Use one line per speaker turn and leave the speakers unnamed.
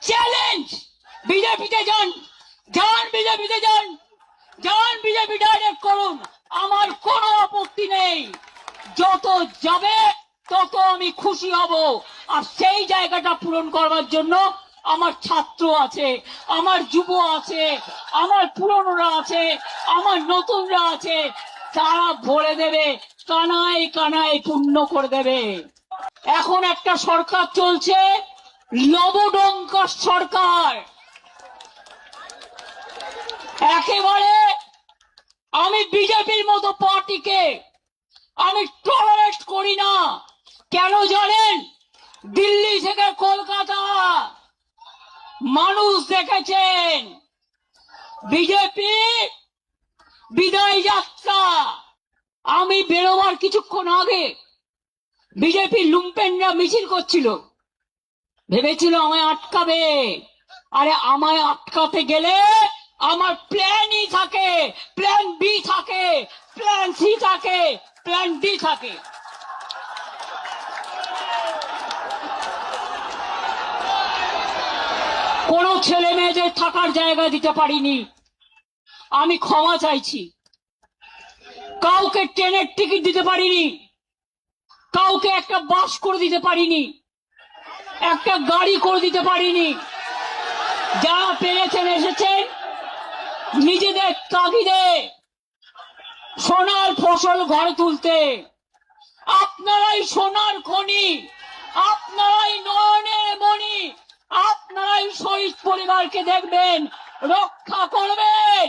Challenge, বিজেপিতে যান, যান বিজেপিতে যান, যান বিজেপি ডাইরেক্ট করুন, আমার কোনো আপত্তি নেই। যত যাবে তত আমি খুশি হব। আর সেই জায়গাটা পূরণ করবার জন্য আমার ছাত্র আছে, আমার যুব আছে, আমার পুরনোরা আছে, আমার নতুনরা আছে, তারা ভরে দেবে, কানায় কানায় পূর্ণ করে দেবে। এখন একটা সরকার চলছে, লবডঙ্কা সরকার। একেবারে আমি বিজেপির মতো পার্টিকে আমি টলারেট করি না। কেন জানেন? দিল্লি থেকে কলকাতা মানুষ দেখেছেন বিজেপি বিদায় যাত্রা। আমি বেরোবার কিছুক্ষণ আগে বিজেপি লুম্পেনরা মিছিল করছিল, ভেবেছিল আমায় আটকাবে। আরে আমায় আটকাতে গেলে আমার প্ল্যানই থাকে, প্ল্যান বি থাকে, প্ল্যান সি থাকে, প্ল্যান ডি থাকে। কোন ছেলে মেয়েদের থাকার জায়গা দিতে পারিনি, আমি ক্ষমা চাইছি। কাউকে ট্রেনের টিকিট দিতে পারিনি, কাউকে একটা বাস করে দিতে পারিনি, একটা গাড়ি করে দিতে পারিনি। যারা পেরেছেন এসেছেন নিজেদের তাগিদে সোনার ফসল ঘরে তুলতে। আপনারাই সোনার খনি, আপনারাই নয়নের মণি, আপনারাই শহীদ পরিবারকে দেখবেন, রক্ষা করবেন।